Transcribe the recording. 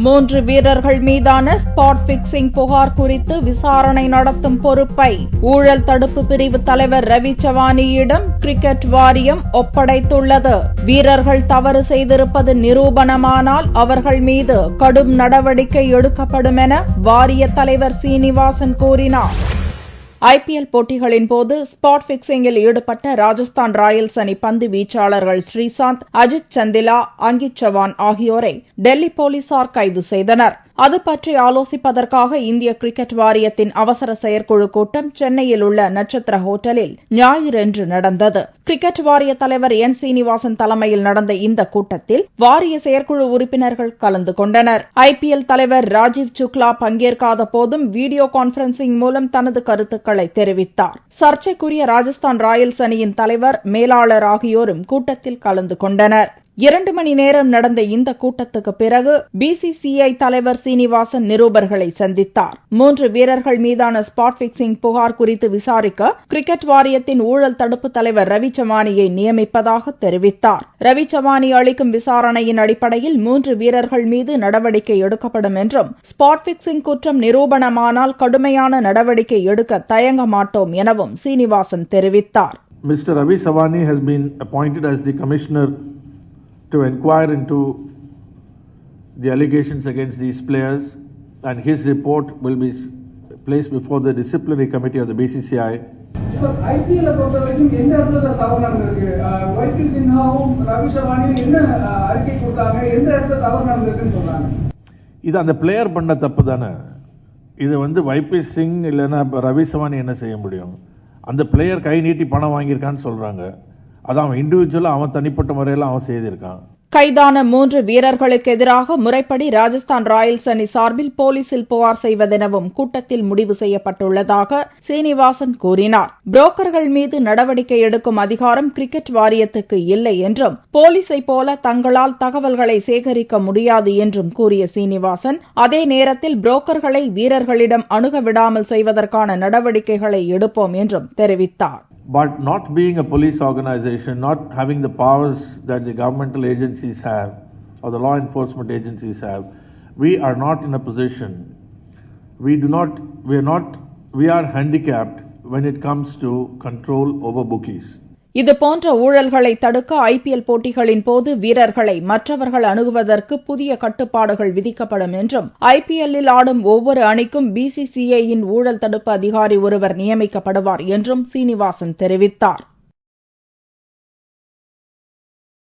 3 வீரர்கள் மீதான spot fixing புகார் குறித்து விசாரணை நடத்தும் பொறுப்பை ஊழல் தடுப்பு பிரிவு தலைவர் ரவி சவானியிடம் கிரிக்கெட் வாரியம் ஒப்படைத்துள்ளது. வீரர்கள் தவறு செய்திருப்பது நிரூபணமானால் அவர்கள் மீது கடும் நடவடிக்கை எடுக்கப்படும் என வாரிய தலைவர் சீனிவாசன் கூறினார். IPL போட்டிகளின் போது ஸ்பாட் பிக்சிங்கில் ஈடுபட்ட ராஜஸ்தான் ராயல்ஸ் அணி பந்து வீச்சாளர்கள் ஸ்ரீசாந்த், அஜித் சந்திலா, அங்கித் சவான் ஆகியோரை டெல்லி போலீசார் கைது செய்தனர். அது பற்றி ஆலோசிப்பதற்காக இந்திய கிரிக்கெட் வாரியத்தின் அவசர செயற்குழு கூட்டம் சென்னையில் உள்ள நட்சத்திர ஹோட்டலில் ஞாயிறன்று நடந்தது. கிரிக்கெட் வாரிய தலைவர் என் சீனிவாசன் தலைமையில் நடந்த இந்த கூட்டத்தில் வாரிய செயற்குழு உறுப்பினர்கள் கலந்து கொண்டனர். IPL தலைவர் ராஜீவ் சுக்லா பங்கேற்காத போதும் வீடியோ கான்பரன்சிங் மூலம் தனது கருத்துக்களை தெரிவித்தார். சர்ச்சைக்குரிய ராஜஸ்தான் ராயல்ஸ் அணியின் தலைவர், மேலாளர் ஆகியோரும் கூட்டத்தில் கலந்து கொண்டனர். 2 மணி நேரம் நடந்த இந்த கூட்டத்துக்கு பிறகு BCCI தலைவர் சீனிவாசன் நிருபர்களை சந்தித்தார். 3 வீரர்கள் மீதான ஸ்பாட் பிக்சிங் புகார் குறித்து விசாரிக்க கிரிக்கெட் வாரியத்தின் ஊழல் தடுப்பு தலைவர் ரவி சவானியை நியமிப்பதாக தெரிவித்தார். ரவி சவானி அளிக்கும் விசாரணையின் அடிப்படையில் 3 வீரர்கள் மீது நடவடிக்கை எடுக்கப்படும் என்றும், ஸ்பாட் பிக்சிங் குற்றம் நிரூபணமானால் கடுமையான நடவடிக்கை எடுக்க தயங்க மாட்டோம் எனவும் சீனிவாசன் தெரிவித்தார். Mr. Ravi Savani has been appointed as the commissioner to inquire into the allegations against these players, and his report will be placed before the disciplinary committee of the BCCI. So IPL பொறுத்தவரைக்கும் எந்த இடத்துல தவறு நடந்திருக்கு, YP சின்ஹாவும் Ravi சவானியும் என்ன அறிக்கை கொடுத்தாங்க, எந்த இடத்துல தவறு நடந்திருக்குன்னு சொல்றாங்க? இது அந்த பிளேயர் பண்ண தப்பு தானே. இது YP சிங் இல்லைன்னா ரவி சவானி என்ன செய்ய முடியும்? அந்த பிளேயர் கை நீட்டி பணம் வாங்கியிருக்கான்னு சொல்றாங்க. அதான் அவன் இண்டிவிஜுவலா அவன் தனிப்பட்ட முறையில் அவன் செய்திருக்கான். கைதான 3 வீரர்களுக்கு எதிராக முறைப்படி ராஜஸ்தான் ராயல்ஸ் அணி சார்பில் போலீசில் புகார் செய்வதெனவும் கூட்டத்தில் முடிவு செய்யப்பட்டுள்ளதாக சீனிவாசன் கூறினார். புரோக்கர்கள் மீது நடவடிக்கை எடுக்கும் அதிகாரம் கிரிக்கெட் வாரியத்துக்கு இல்லை என்றும், போலீஸை போல தங்களால் தகவல்களை சேகரிக்க முடியாது என்றும் கூறிய சீனிவாசன், அதே நேரத்தில் புரோக்கர்களை வீரர்களிடம் அணுக விடாமல் செய்வதற்கான நடவடிக்கைகளை எடுப்போம் என்றும் தெரிவித்தார். But not being a police organization, not having the powers that the governmental agencies have or the law enforcement agencies have, we are not in a position. We are handicapped when it comes to control over bookies. இதுபோன்ற ஊழல்களை தடுக்க IPL போட்டிகளின் போது வீரர்களை மற்றவர்கள் அணுகுவதற்கு புதிய கட்டுப்பாடுகள் விதிக்கப்படும் என்றும், IPL-இல் ஆடும் ஒவ்வொரு அணிக்கும் BCCI-யின் ஊழல் தடுப்பு அதிகாரி ஒருவர் நியமிக்கப்படுவார் என்றும் சீனிவாசன் தெரிவித்தார்.